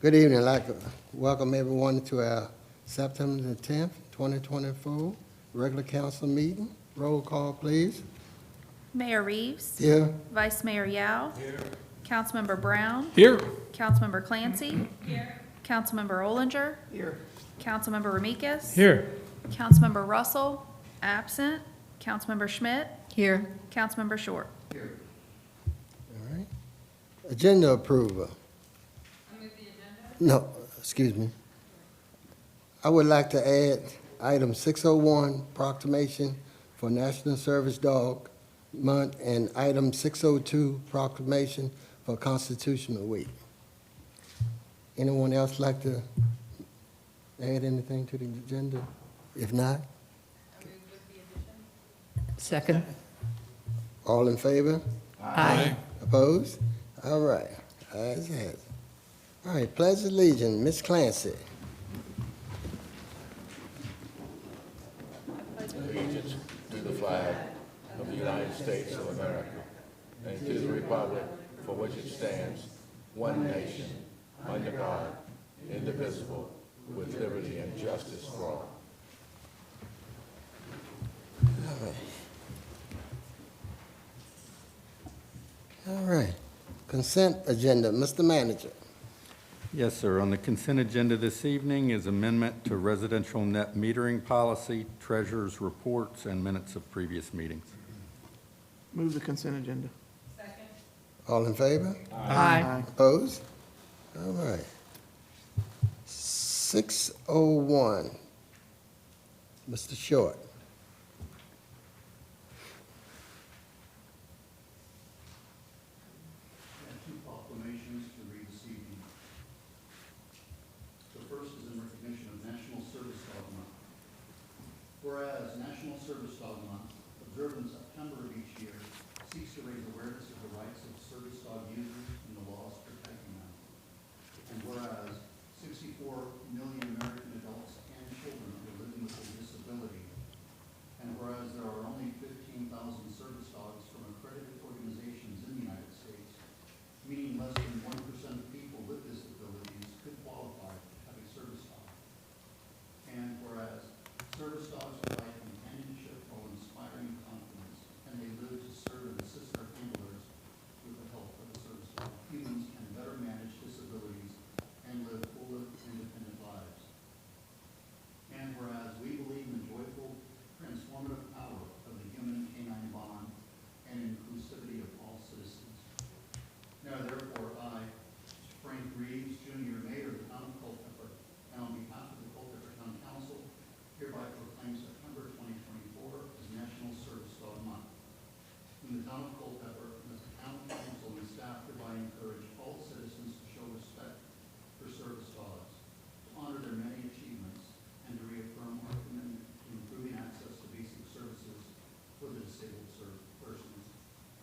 Good evening. I'd like to welcome everyone to our September the 10th, 2024 regular council meeting. Roll call, please. Mayor Reeves. Here. Vice Mayor Yao. Here. Councilmember Brown. Here. Councilmember Clancy. Here. Councilmember Olinger. Here. Councilmember Ramikis. Here. Councilmember Russell, absent. Councilmember Schmidt. Here. Councilmember Short. All right. Agenda approval. No, excuse me. I would like to add item 601, proclamation for National Service Dog Month, and item 602, proclamation for Constitutional Week. Anyone else like to add anything to the agenda? If not, Second. all in favor? Aye. Opposed? All right. Ayes have it. All right, pledge of allegiance, Ms. Clancy. Allegiance to the flag of the United States of America and to the republic for which it stands, one nation, under God, indivisible, with liberty and justice for all. All right. Consent agenda, Mr. Manager. Yes, sir. On the consent agenda this evening is amendment to residential net metering policy, treasurer's reports, and minutes of previous meetings. Move the consent agenda. All in favor? Aye. Opposed? All right. 601, Mr. Short. Two proclamations to read this evening. The first is in recognition of National Service Dog Month. Whereas National Service Dog Month, observed in September of each year, seeks to raise awareness of the rights of service dog users and the laws protecting them. And whereas 64 million American adults and children are living with a disability, and whereas there are only 15,000 service dogs from accredited organizations in the United States, meaning less than 1% of people with disabilities could qualify to have a service dog. And whereas service dogs provide companionship while inspiring confidence, and they live to serve and assist our handlers with the help of the service dog, humans can better manage disabilities and live fuller, independent lives. And whereas we believe in the joyful, transformative power of the human canine bond and inclusivity of all citizens. Now therefore, I, Frank Reeves, Jr., Mayor of the Town of Culpeper, and on behalf of the Culpeper Town Council, hereby proclaim September 2024 as National Service Dog Month. In the Town of Culpeper, the Town Council and staff hereby encourage all citizens to show respect for service dogs, to honor their many achievements, and to reaffirm our commitment to improving access to basic services for the disabled persons.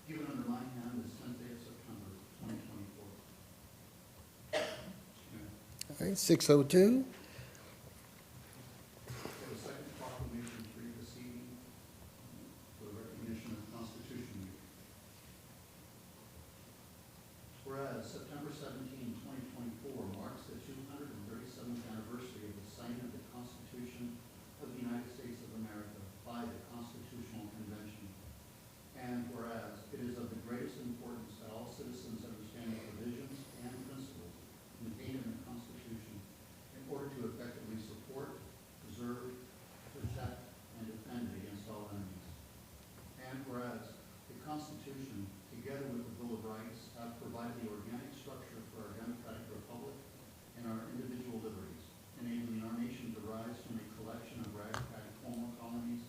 Given under my hand this 10th day of September, 2024. All right, 602. We have a second proclamation to read this evening for the recognition of Constitution Week. Whereas September 17, 2024 marks the 237th anniversary of the signing of the Constitution of the United States of America by the Constitutional Convention. And whereas it is of the greatest importance that all citizens understand the provisions and principles contained in the Constitution in order to effectively support, preserve, protect, and defend against all enemies. And whereas the Constitution, together with the Bill of Rights, have provided the organic structure for our democratic republic and our individual liberties, enabling our nation to rise from a collection of ragtag former colonies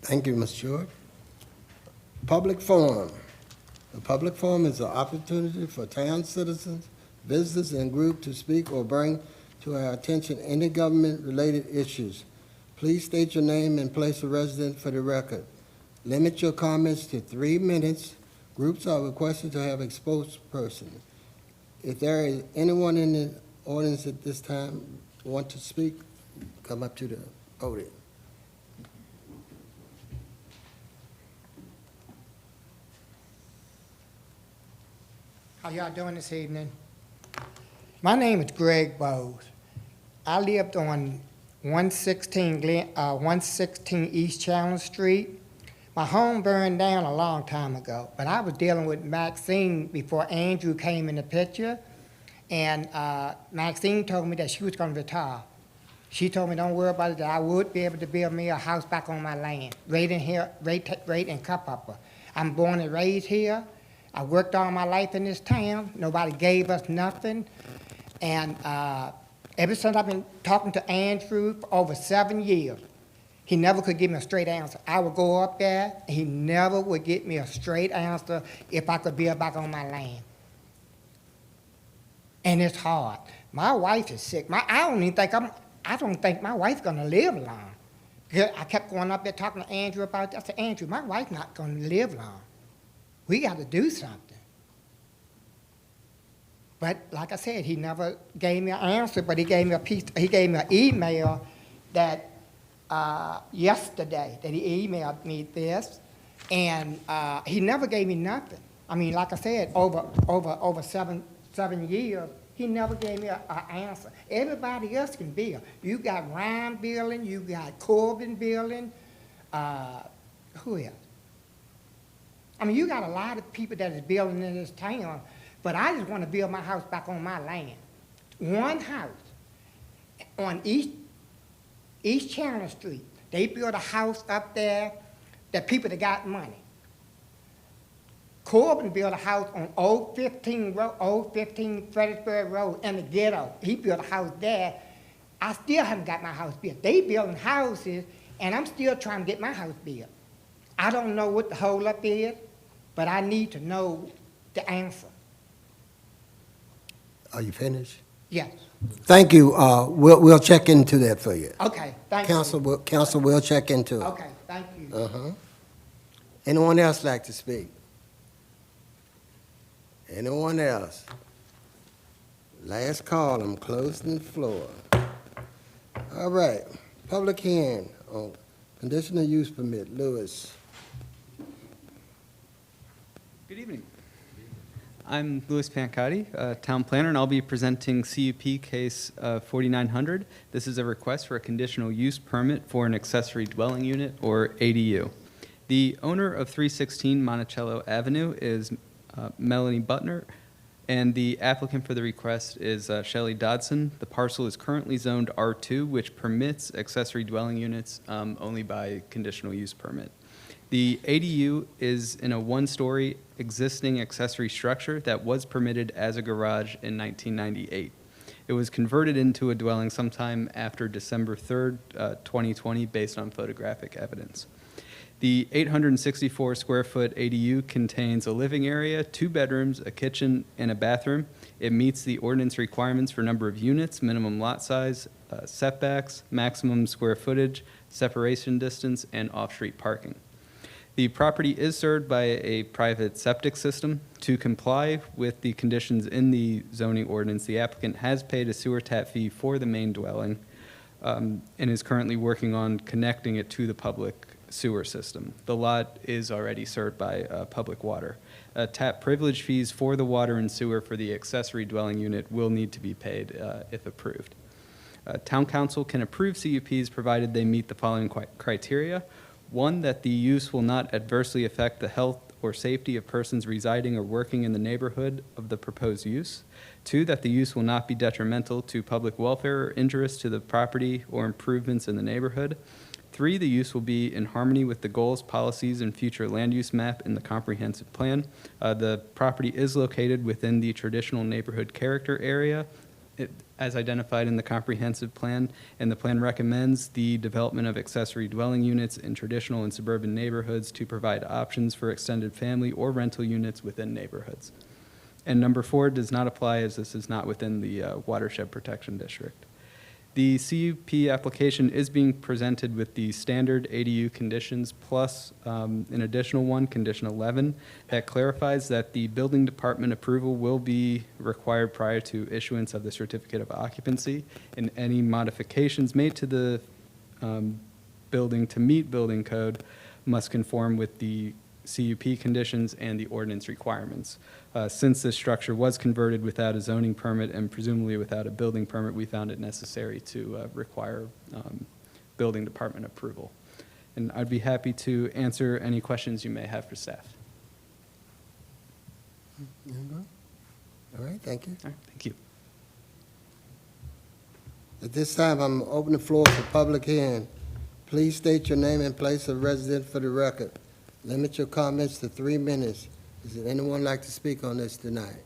Thank you, Ms. Short. Public forum. The public forum is an opportunity for town citizens, visitors, and groups to speak or bring to our attention any government-related issues. Please state your name and place of residence for the record. Limit your comments to 3 minutes. Groups are requested to have a spokesperson. If there is anyone in the audience at this time want to speak, come up to the podium. How y'all doing this evening? My name is Greg Bowes. I lived on 116 East Challenge Street. My home burned down a long time ago, but I was dealing with Maxine before Andrew came in the picture, and Maxine told me that she was going to retire. She told me, don't worry about it, that I would be able to build me a house back on my land, right in Culpeper. I'm born and raised here. I worked all my life in this town. Nobody gave us nothing. And ever since I've been talking to Andrew for over 7 years, he never could give me a straight answer. I would go up there, and he never would get me a straight answer if I could build back on my land. And it's hard. My wife is sick. I don't think my wife's gonna live long. I kept going up there talking to Andrew about that. I said, Andrew, my wife's not gonna live long. We got to do something. But like I said, he never gave me an answer, but he gave me an email that yesterday that he emailed me this, and he never gave me nothing. I mean, like I said, over 7 years, he never gave me an answer. Everybody else can build. You got Ryan building, you got Corbin building, who else? I mean, you got a lot of people that is building in this town, but I just want to build my house back on my land. One house on East Channel Street. They built a house up there that people that got money. Corbin built a house on Old 15 Fredericksburg Road in the ghetto. He built a house there. I still haven't got my house built. They building houses, and I'm still trying to get my house built. I don't know what the holdup is, but I need to know the answer. Are you finished? Yes. Thank you. We'll check into that for you. Okay, thank you. Council will check into it. Okay, thank you. Uh-huh. Anyone else like to speak? Anyone else? Last call, I'm closing the floor. All right, public hearing on conditional use permit, Lewis. Good evening. I'm Louis Pancotti, town planner, and I'll be presenting CUP case 4900. This is a request for a conditional use permit for an accessory dwelling unit, or ADU. The owner of 316 Monticello Avenue is Melanie Butner, and the applicant for the request is Shelley Dodson. The parcel is currently zoned R2, which permits accessory dwelling units only by conditional use permit. The ADU is in a one-story existing accessory structure that was permitted as a garage in 1998. It was converted into a dwelling sometime after December 3rd, 2020, based on photographic evidence. The 864-square-foot ADU contains a living area, 2 bedrooms, a kitchen, and a bathroom. It meets the ordinance requirements for number of units, minimum lot size, setbacks, maximum square footage, separation distance, and off-street parking. The property is served by a private septic system. To comply with the conditions in the zoning ordinance, the applicant has paid a sewer tap fee for the main dwelling and is currently working on connecting it to the public sewer system. The lot is already served by public water. Tap privilege fees for the water and sewer for the accessory dwelling unit will need to be paid if approved. Town council can approve CUPs provided they meet the following criteria. 1, that the use will not adversely affect the health or safety of persons residing or working in the neighborhood of the proposed use. 2, that the use will not be detrimental to public welfare or injurious to the property or improvements in the neighborhood. 3, the use will be in harmony with the goals, policies, and future land use map in the comprehensive plan. The property is located within the traditional neighborhood character area as identified in the comprehensive plan, and the plan recommends the development of accessory dwelling units in traditional and suburban neighborhoods to provide options for extended family or rental units within neighborhoods. And number 4 does not apply, as this is not within the watershed protection district. The CUP application is being presented with the standard ADU conditions plus an additional one, condition 11, that clarifies that the building department approval will be required prior to issuance of the certificate of occupancy, and any modifications made to the building to meet building code must conform with the CUP conditions and the ordinance requirements. Since this structure was converted without a zoning permit and presumably without a building permit, we found it necessary to require building department approval. And I'd be happy to answer any questions you may have for staff. All right, thank you. All right, thank you. At this time, I'm opening the floor for public hearing. Please state your name and place of residence for the record. Limit your comments to 3 minutes. Does anyone like to speak on this tonight?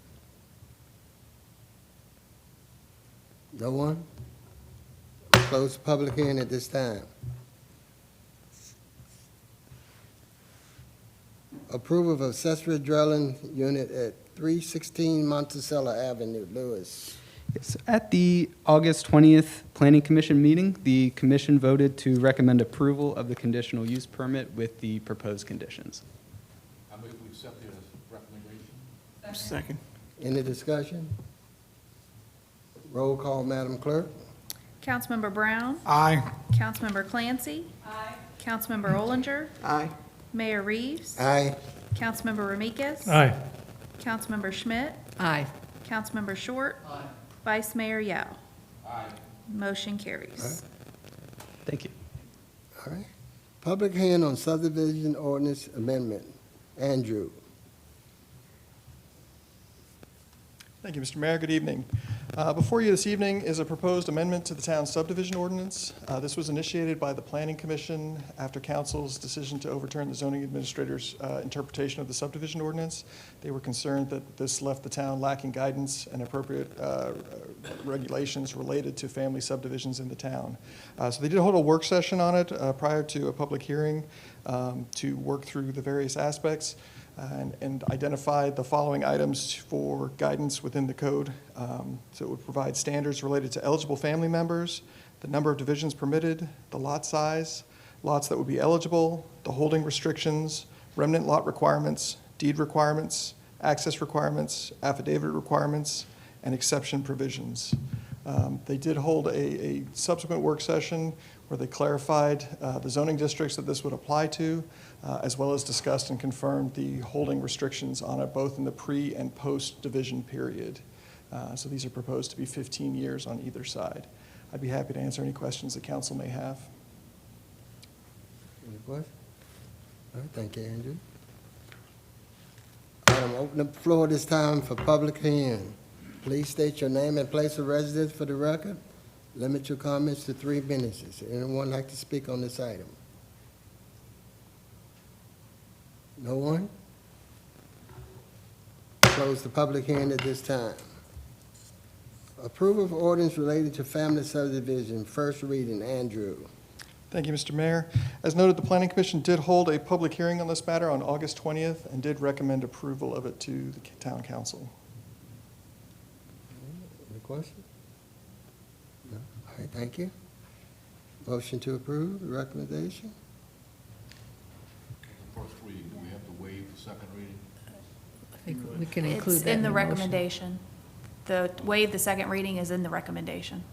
No one? Close the public hearing at this time. Approval of accessory dwelling unit at 316 Monticello Avenue, Lewis. Yes, at the August 20th Planning Commission meeting, the commission voted to recommend approval of the conditional use permit with the proposed conditions. I move we accept the recommendation. Second. Any discussion? Roll call, Madam Clerk. Councilmember Brown? Aye. Councilmember Clancy? Councilmember Olinger? Aye. Mayor Reeves? Aye. Councilmember Ramikis? Aye. Councilmember Schmidt? Aye. Councilmember Short? Vice Mayor Yao? Aye. Motion carries. Thank you. All right. Public hearing on subdivision ordinance amendment. Andrew. Thank you, Mr. Mayor. Good evening. Before you this evening is a proposed amendment to the town subdivision ordinance. This was initiated by the Planning Commission after council's decision to overturn the zoning administrator's interpretation of the subdivision ordinance. They were concerned that this left the town lacking guidance and appropriate regulations related to family subdivisions in the town. So they did hold a work session on it prior to a public hearing to work through the various aspects. And identified the following items for guidance within the code. So it would provide standards related to eligible family members, the number of divisions permitted, the lot size, lots that would be eligible, the holding restrictions, remnant lot requirements, deed requirements, access requirements, affidavit requirements, and exception provisions. They did hold a subsequent work session where they clarified the zoning districts that this would apply to, as well as discussed and confirmed the holding restrictions on it, both in the pre- and post-division period. So these are proposed to be 15 years on either side. I'd be happy to answer any questions the council may have. Any questions? All right, thank you, Andrew. I'm opening the floor this time for public hearing. Please state your name and place of residence for the record. Limit your comments to 3 minutes. Does anyone like to speak on this item? No one? Close the public hearing at this time. Approval of ordinance related to family subdivision, first reading, Andrew. Thank you, Mr. Mayor. As noted, the Planning Commission did hold a public hearing on this matter on August 20th and did recommend approval of it to the town council. Any questions? No? All right, thank you. Motion to approve the recommendation? First reading, do we have to waive the second reading? I think we can include It's that in the motion. recommendation. The waive the second reading is in the recommendation.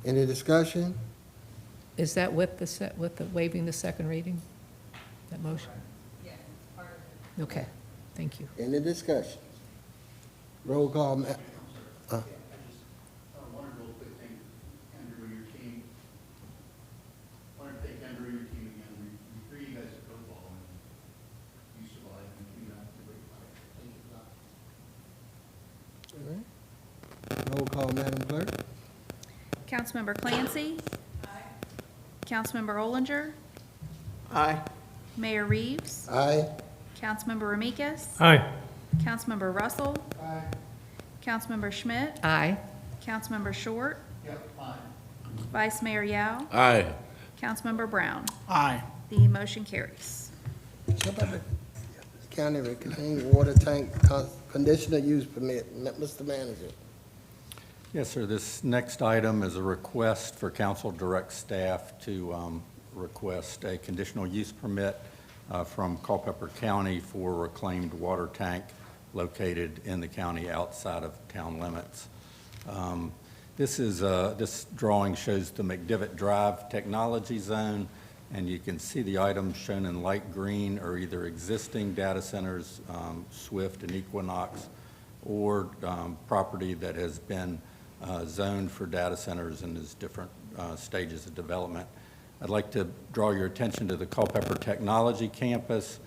Any discussion? Is that with the waiving the second reading? That motion? Yes, part of it. Okay, thank you. Any discussion? Roll call, I just wanted real quick thing, Andrew, and your team. Wanted to thank Andrew and your team again. We threw you guys a curveball and you survived and came out with a great fight. Thank you for that. All right. Roll call, Madam Clerk. Councilmember Clancy? Councilmember Olinger? Aye. Mayor Reeves? Aye. Councilmember Ramikis? Aye. Councilmember Russell? Councilmember Schmidt? Aye. Councilmember Short? Yep, aye. Vice Mayor Yao? Aye. Councilmember Brown? Aye. The motion carries. How about the county reclaimed water tank conditional use permit? Mr. Manager. Yes, sir. This next item is a request for council direct staff to request a conditional use permit from Culpeper County for a reclaimed water tank located in the county outside of town limits. This drawing shows the McDivitt Drive Technology Zone, and you can see the items shown in light green are either existing data centers, Swift and Equinox, or property that has been zoned for data centers and is different stages of development. I'd like to draw your attention to the Culpeper Technology Campus.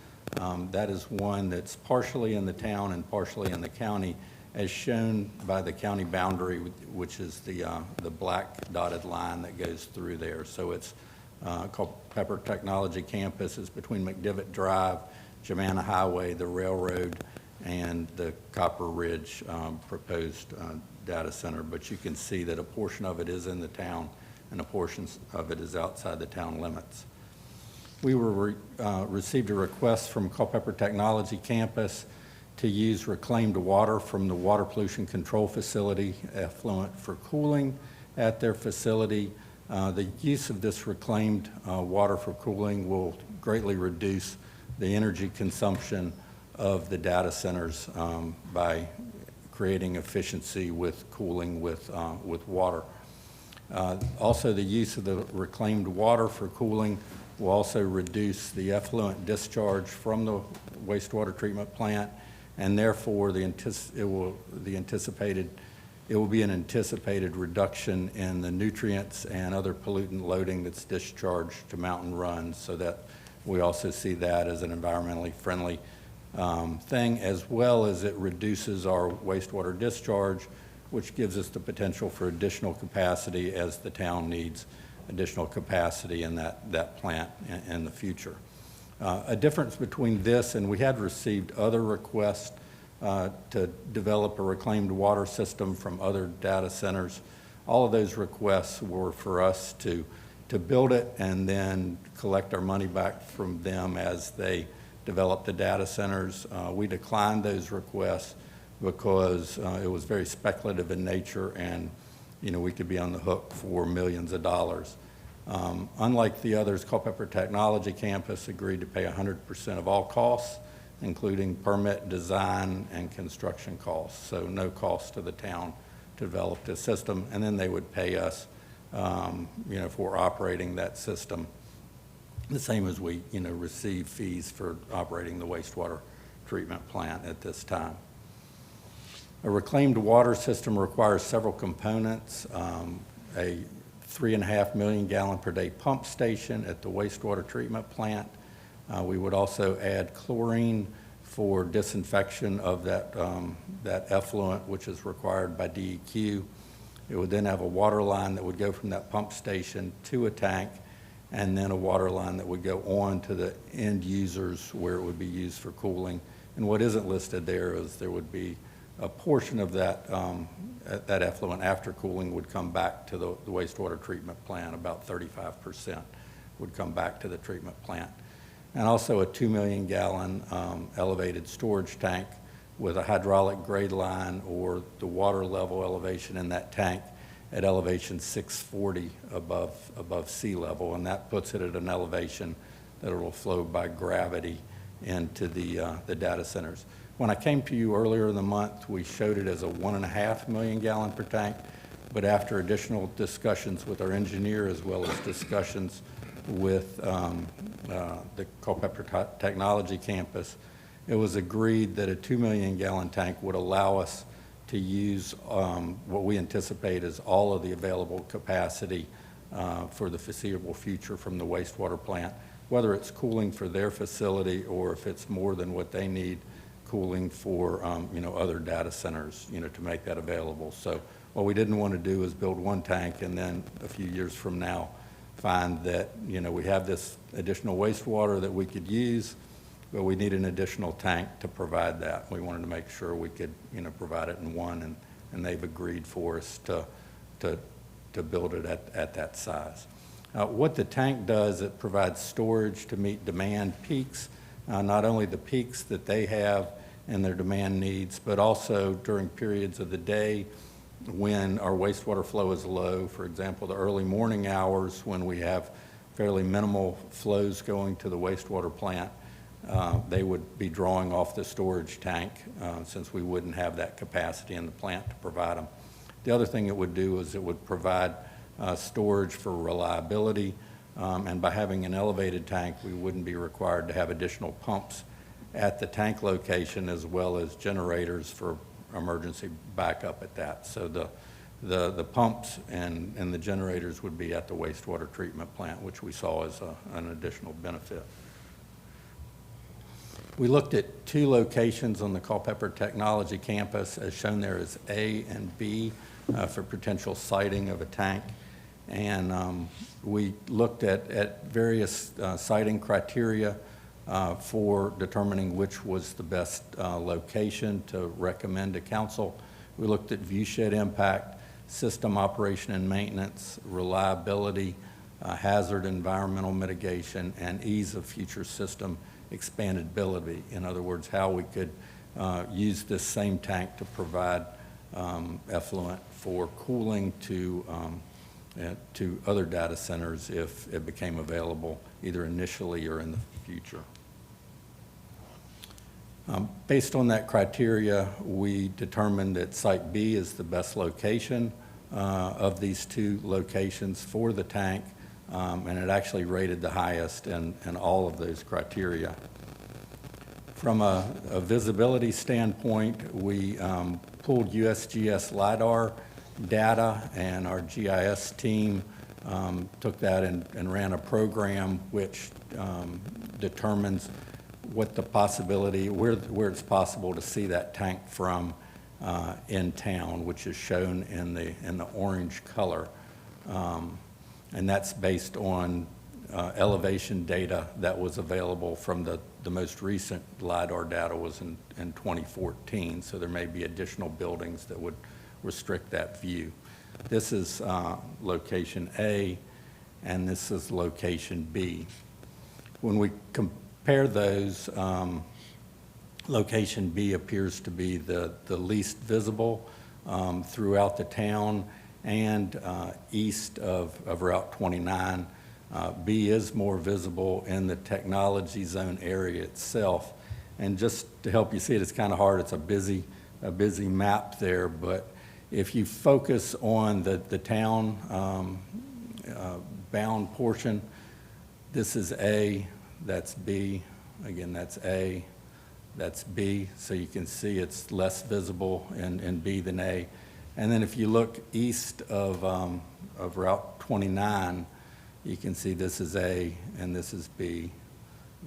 That is one that's partially in the town and partially in the county, as shown by the county boundary, which is the black dotted line that goes through there. So it's Culpeper Technology Campus is between McDivitt Drive, Jemana Highway, the railroad, and the Copper Ridge proposed data center. But you can see that a portion of it is in the town and a portion of it is outside the town limits. We received a request from Culpeper Technology Campus to use reclaimed water from the Water Pollution Control Facility effluent for cooling at their facility. The use of this reclaimed water for cooling will greatly reduce the energy consumption of the data centers by creating efficiency with cooling with water. Also, the use of the reclaimed water for cooling will also reduce the effluent discharge from the wastewater treatment plant, and therefore it will be an anticipated reduction in the nutrients and other pollutant loading that's discharged to mountain runs, so that we also see that as an environmentally friendly thing, as well as it reduces our wastewater discharge, which gives us the potential for additional capacity as the town needs additional capacity in that plant in the future. A difference between this, and we had received other requests to develop a reclaimed water system from other data centers. All of those requests were for us to build it and then collect our money back from them as they develop the data centers. We declined those requests because it was very speculative in nature, and we could be on the hook for millions of dollars. Unlike the others, Culpeper Technology Campus agreed to pay 100% of all costs, including permit, design, and construction costs. So no cost to the town to develop this system, and then they would pay us, for operating that system, the same as we, receive fees for operating the wastewater treatment plant at this time. A reclaimed water system requires several components, a 3.5 million gallon per day pump station at the wastewater treatment plant. We would also add chlorine for disinfection of that effluent, which is required by DEQ. It would then have a water line that would go from that pump station to a tank, and then a water line that would go on to the end users where it would be used for cooling. And what isn't listed there is there would be a portion of that effluent after cooling would come back to the wastewater treatment plant. About 35% would come back to the treatment plant. And also a 2 million gallon elevated storage tank with a hydraulic grade line or the water level elevation in that tank at elevation 640 above sea level, and that puts it at an elevation that it will flow by gravity into the data centers. When I came to you earlier in the month, we showed it as a 1.5 million gallon per tank, but after additional discussions with our engineer as well as discussions with the Culpeper Technology Campus, it was agreed that a 2 million gallon tank would allow us to use what we anticipate is all of the available capacity for the foreseeable future from the wastewater plant, whether it's cooling for their facility or if it's more than what they need, cooling for other data centers, to make that available. So what we didn't want to do is build one tank and then a few years from now find that we have this additional wastewater that we could use, but we need an additional tank to provide that. We wanted to make sure we could, provide it in one, and they've agreed for us to build it at that size. What the tank does, it provides storage to meet demand peaks, not only the peaks that they have and their demand needs, but also during periods of the day when our wastewater flow is low. For example, the early morning hours when we have fairly minimal flows going to the wastewater plant, they would be drawing off the storage tank since we wouldn't have that capacity in the plant to provide them. The other thing it would do is it would provide storage for reliability, and by having an elevated tank, we wouldn't be required to have additional pumps at the tank location as well as generators for emergency backup at that. So the pumps and the generators would be at the wastewater treatment plant, which we saw as an additional benefit. We looked at 2 locations on the Culpeper Technology Campus, as shown there as A and B, for potential siting of a tank. And we looked at various siting criteria for determining which was the best location to recommend to council. We looked at viewshed impact, system operation and maintenance, reliability, hazard environmental mitigation, and ease of future system expandability. In other words, how we could use this same tank to provide effluent for cooling to other data centers if it became available either initially or in the future. Based on that criteria, we determined that Site B is the best location of these 2 locations for the tank, and it actually rated the highest in all of those criteria. From a visibility standpoint, we pulled USGS LiDAR data, and our GIS team took that and ran a program which determines what the possibility, where it's possible to see that tank from in town, which is shown in the orange color. And that's based on elevation data that was available from the most recent LiDAR data was in 2014, so there may be additional buildings that would restrict that view. This is location A, and this is location B. When we compare those, location B appears to be the least visible throughout the town and east of Route 29. B is more visible in the technology zone area itself. And just to help you see it, it's kind of hard. It's a busy map there, but if you focus on the town bound portion, this is A, that's B, again, that's A, that's B, so you can see it's less visible in B than A. And then if you look east of Route 29, you can see this is A and this is B,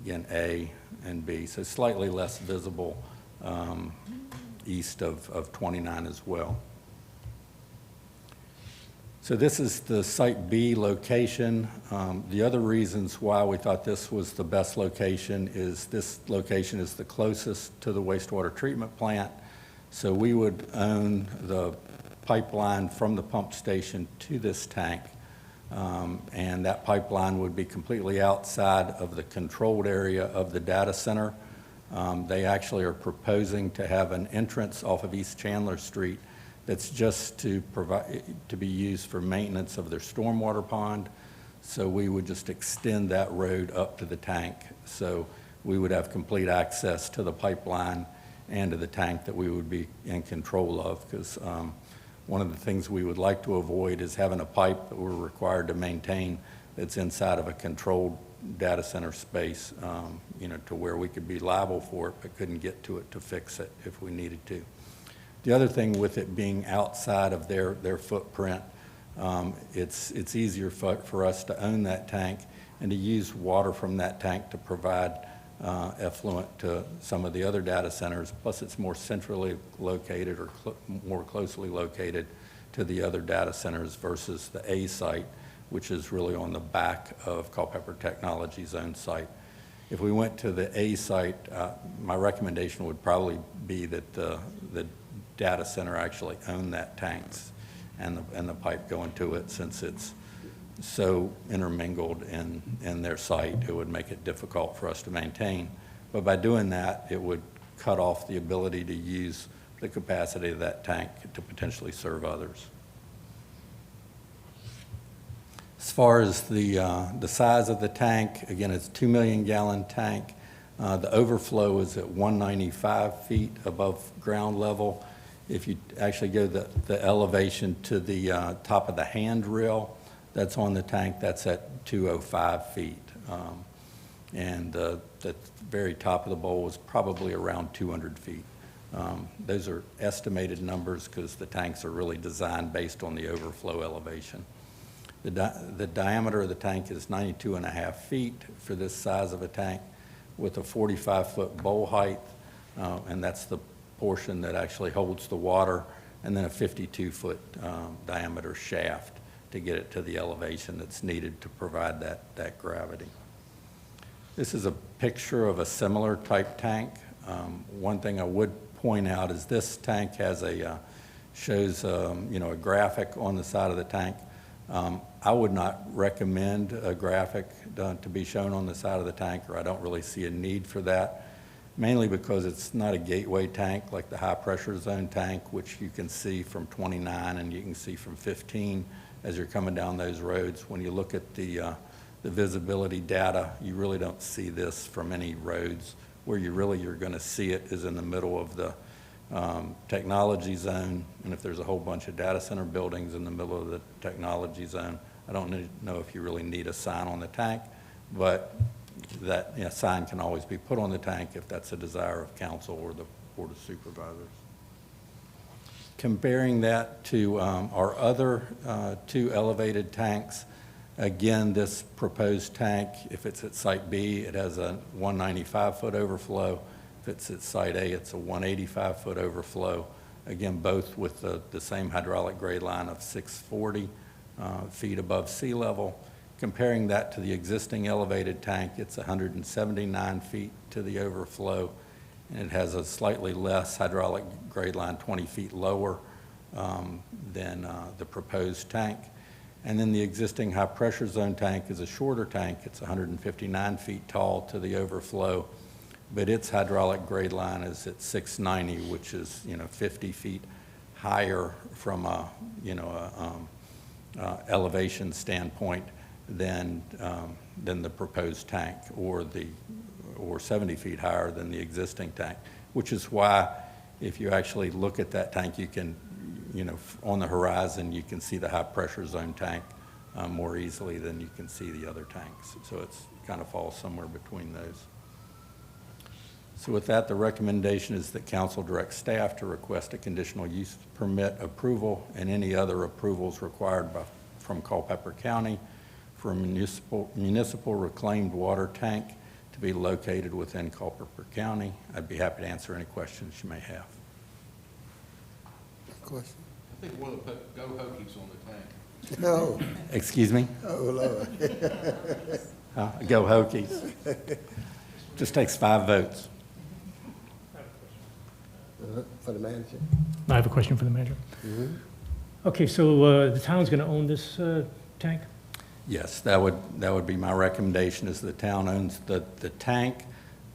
again, A and B, so slightly less visible east of 29 as well. So this is the Site B location. The other reasons why we thought this was the best location is this location is the closest to the wastewater treatment plant. So we would own the pipeline from the pump station to this tank. And that pipeline would be completely outside of the controlled area of the data center. They actually are proposing to have an entrance off of East Chandler Street that's just to be used for maintenance of their stormwater pond. So we would just extend that road up to the tank. So we would have complete access to the pipeline and to the tank that we would be in control of, because one of the things we would like to avoid is having a pipe that we're required to maintain that's inside of a controlled data center space, to where we could be liable for it but couldn't get to it to fix it if we needed to. The other thing with it being outside of their footprint, it's easier for us to own that tank and to use water from that tank to provide effluent to some of the other data centers. Plus, it's more centrally located or more closely located to the other data centers versus the A site, which is really on the back of Culpeper Technology Zone site. If we went to the A site, my recommendation would probably be that the data center actually own that tanks and the pipe going to it, since it's so intermingled in their site, it would make it difficult for us to maintain. But by doing that, it would cut off the ability to use the capacity of that tank to potentially serve others. As far as the size of the tank, again, it's a 2 million gallon tank. The overflow is at 195 feet above ground level. If you actually go the elevation to the top of the handrail that's on the tank, that's at 205 feet. And the very top of the bowl is probably around 200 feet. Those are estimated numbers because the tanks are really designed based on the overflow elevation. The diameter of the tank is 92.5 feet for this size of a tank, with a 45-foot bowl height, and that's the portion that actually holds the water, and then a 52-foot diameter shaft to get it to the elevation that's needed to provide that gravity. This is a picture of a similar type tank. One thing I would point out is this tank has shows a graphic on the side of the tank. I would not recommend a graphic to be shown on the side of the tank, or I don't really see a need for that, mainly because it's not a gateway tank like the high pressure zone tank, which you can see from 29 and you can see from 15 as you're coming down those roads. When you look at the visibility data, you really don't see this from any roads. Where you're going to see it is in the middle of the technology zone, and if there's a whole bunch of data center buildings in the middle of the technology zone, I don't know if you really need a sign on the tank, but that sign can always be put on the tank if that's a desire of council or the Board of Supervisors. Comparing that to our other two elevated tanks, again, this proposed tank, if it's at Site B, it has a 195-foot overflow. If it's at Site A, it's a 185-foot overflow. Again, both with the same hydraulic grade line of 640 feet above sea level. Comparing that to the existing elevated tank, it's 179 feet to the overflow, and it has a slightly less hydraulic grade line, 20 feet lower than the proposed tank. And then the existing high pressure zone tank is a shorter tank. It's 159 feet tall to the overflow, but its hydraulic grade line is at 690, which is 50 feet higher from a elevation standpoint than the proposed tank, or 70 feet higher than the existing tank. Which is why, if you actually look at that tank, you can, on the horizon, you can see the high pressure zone tank more easily than you can see the other tanks. So it's kind of falls somewhere between those. So with that, the recommendation is that council direct staff to request a conditional use permit approval and any other approvals required from Culpeper County for a municipal reclaimed water tank to be located within Culpeper County. I'd be happy to answer any questions you may have. Question? I think we'll put Go Hokies on the tank. No. Excuse me? Oh, Lord. Go Hokies. Just takes 5 votes. For the manager? I have a question for the manager. Okay, so the town's going to own this tank? Yes, that would be my recommendation, is the town owns the tank,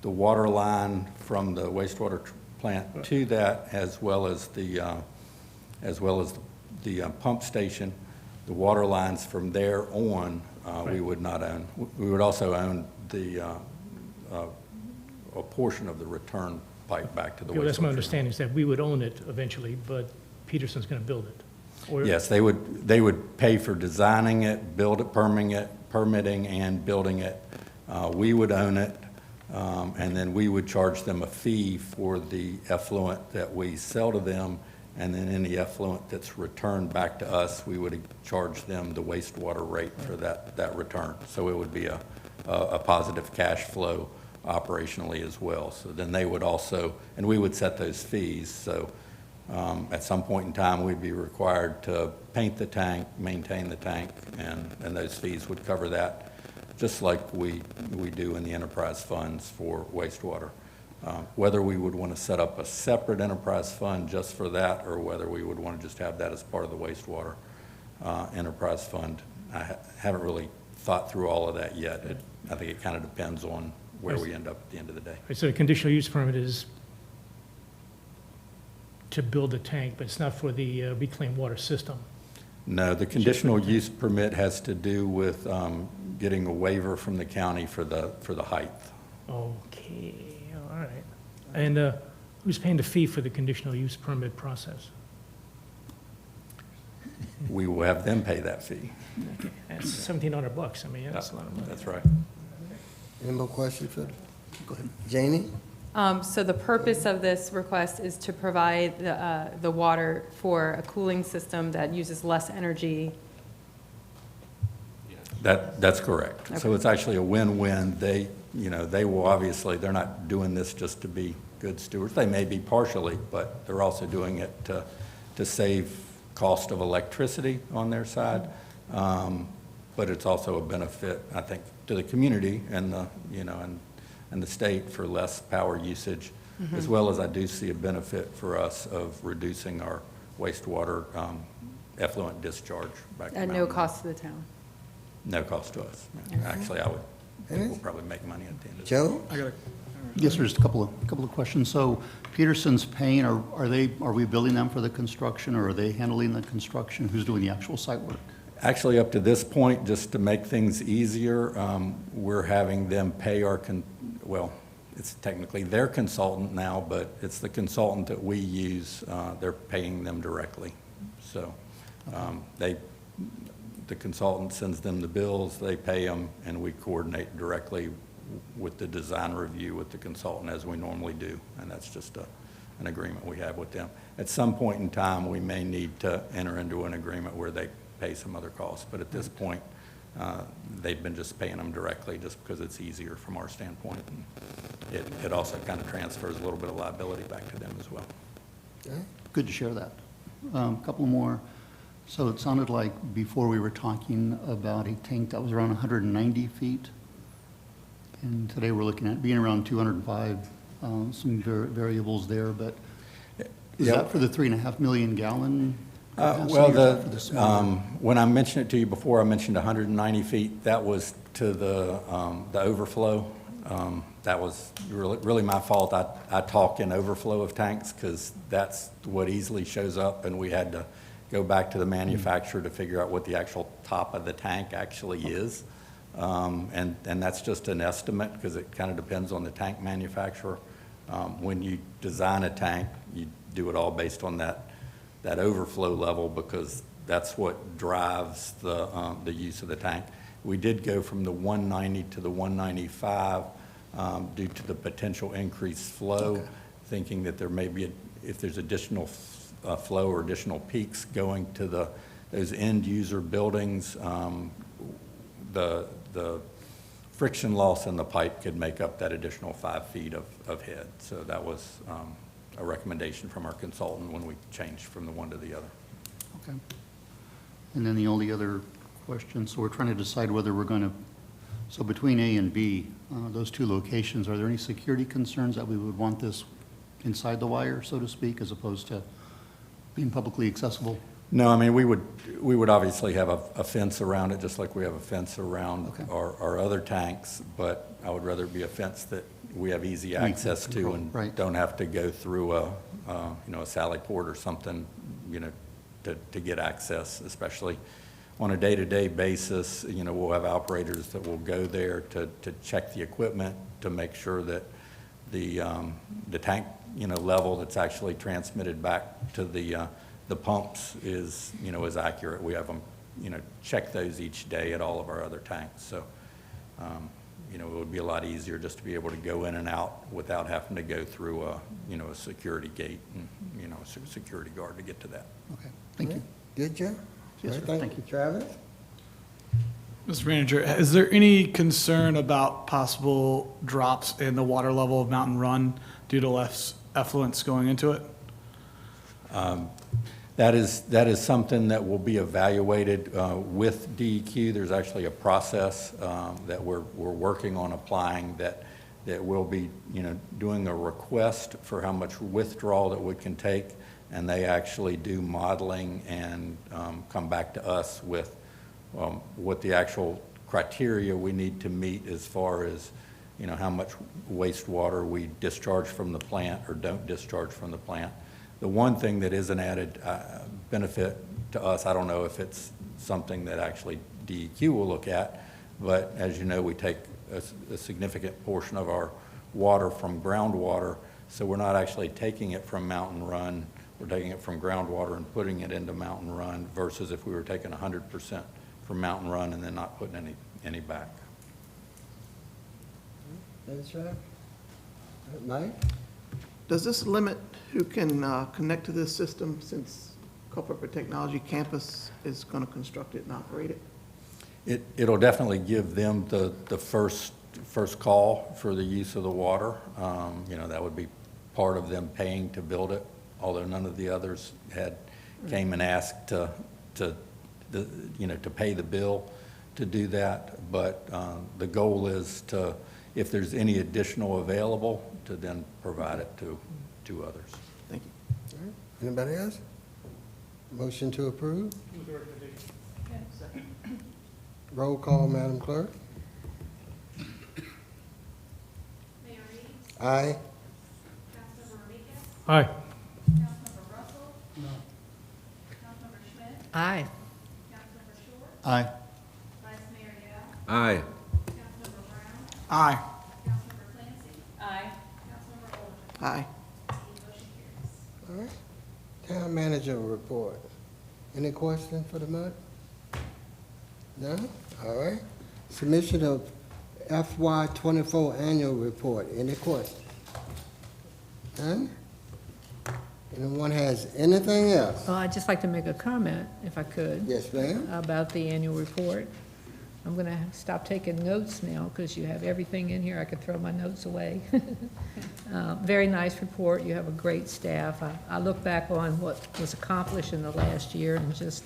the water line from the wastewater plant to that, as well as the pump station. The water lines from there on, we would not own. We would also own a portion of the return pipe back to the wastewater. Okay, that's my understanding, is that we would own it eventually, but Peterson's going to build it. Or- Yes, they would pay for designing it, permitting and building it. We would own it, and then we would charge them a fee for the effluent that we sell to them, and then any effluent that's returned back to us, we would charge them the wastewater rate for that return. So it would be a positive cash flow operationally as well. So then they would also, and we would set those fees. So at some point in time, we'd be required to paint the tank, maintain the tank, and those fees would cover that. just like we do in the enterprise funds for wastewater. Whether we would want to set up a separate enterprise fund just for that, or whether we would want to just have that as part of the wastewater enterprise fund, I haven't really thought through all of that yet. I think it kind of depends on where we end up at the end of the day. So the conditional use permit is to build a tank, but it's not for the reclaimed water system. No, the conditional use permit has to do with getting a waiver from the county for the height. Okay, all right. And who's paying the fee for the conditional use permit process? We will have them pay that fee. That's $1,700. I mean, that's a lot of money. That's right. Any more questions, Phil? Go ahead. Janie? So the purpose of this request is to provide the water for a cooling system that uses less energy. That's correct. So Okay. it's actually a win-win. They will obviously, they're not doing this just to be good stewards. They may be partially, but they're also doing it to save cost of electricity on their side. But it's also a benefit, I think, to the community and the state for less power usage, as well as I do see a benefit for us of reducing our wastewater effluent discharge back to At no Mountain. cost to the town. No cost to us. Actually, I would think we'll probably make money at the end of it. Joe? Yes, sir, just a couple of questions. So Peterson's paying, are we billing them for the construction, or are they handling the construction? Who's doing the actual site work? Actually, up to this point, just to make things easier, we're having them pay it's technically their consultant now, but it's the consultant that we use. They're paying them directly. So the consultant sends them the bills, they pay them, and we coordinate directly with the design review with the consultant as we normally do. And that's just an agreement we have with them. At some point in time, we may need to enter into an agreement where they pay some other costs. But at this point, they've been just paying them directly just because it's easier from our standpoint. And it also kind of transfers a little bit of liability back to them as well. Good to share that. A couple more. So it sounded like before we were talking about a tank that was around 190 feet. And today we're looking at being around 205, some variables there, but is that for the 3.5 million gallon? When I mentioned it to you before, I mentioned 190 feet. That was to the overflow. That was really my fault. I talk in overflow of tanks because that's what easily shows up, and we had to go back to the manufacturer to figure out what the actual top of the tank actually is. And that's just an estimate because it kind of depends on the tank manufacturer. When you design a tank, you do it all based on that overflow level because that's what drives the use of the tank. We did go from the 190 to the 195 due to the potential increased flow, thinking that there may be, if there's additional flow or additional peaks going to those end user buildings, the friction loss in the pipe could make up that additional 5 feet of head. So that was a recommendation from our consultant when we changed from the one to the other. Okay. And then the only other question, so we're trying to decide whether we're going to, so between A and B, those two locations, are there any security concerns that we would want this inside the wire, so to speak, as opposed to being publicly accessible? No, I mean, we would obviously have a fence around it, just like we have a fence around our other tanks, but I would rather it be a fence that we have easy access to and don't have to go through a sally port or something, to get access, especially on a day-to-day basis. We'll have operators that will go there to check the equipment to make sure that the tank, level that's actually transmitted back to the pumps is accurate. We have them, check those each day at all of our other tanks. So, it would be a lot easier just to be able to go in and out without having to go through a security gate and, a security guard to get to that. Okay, thank you. Good, Joe? Yes, sir. Thank you. Travis? Mr. Manager, is there any concern about possible drops in the water level of Mountain Run due to less effluents going into it? That is something that will be evaluated with DEQ. There's actually a process that we're working on applying that will be, doing a request for how much withdrawal that we can take, and they actually do modeling and come back to us with what the actual criteria we need to meet as far as, how much wastewater we discharge from the plant or don't discharge from the plant. The one thing that is an added benefit to us, I don't know if it's something that actually DEQ will look at, but as you know, we take a significant portion of our water from groundwater, so we're not actually taking it from Mountain Run, we're taking it from groundwater and putting it into Mountain Run versus if we were taking 100% from Mountain Run and then not putting any back. That's right. Mike? Does this limit who can connect to this system since Culpeper Technology Campus is going to construct it and operate it? It'll definitely give them the first call for the use of the water. That would be part of them paying to build it, although none of the others came and asked to pay the bill to do that. But the goal is to, if there's any additional available, to then provide it to others. Thank you. All right. Anybody else? Motion to approve? Roll call, Madam Clerk. Mayor Reed? Aye. Councilmember Rodriguez? Aye. Councilmember Russell? No. Councilmember Schmidt? Aye. Councilmember Short? Aye. Vice Mayor Young? Aye. Councilmember Brown? Aye. Councilmember Clancy? Aye. Councilmember Overton? Aye. Motion carries. All right. Town manager report. Any questions for the month? No? All right. Submission of FY '24 annual report. Any questions? None? Anyone has anything else? Well, I'd just like to make a comment, if I could. Yes, ma'am. About the annual report. I'm going to stop taking notes now because you have everything in here. I could throw my notes away. Very nice report. You have a great staff. I look back on what was accomplished in the last year and just,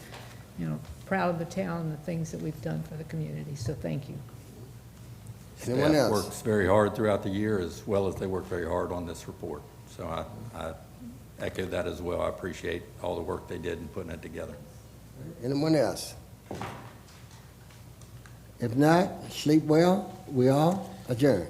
proud of the town and the things that we've done for the community. So thank you. Anyone Staff else? works very hard throughout the year as well as they work very hard on this report. So I echo that as well. I appreciate all the work they did in putting it together. Anyone else? If not, sleep well. We all adjourn.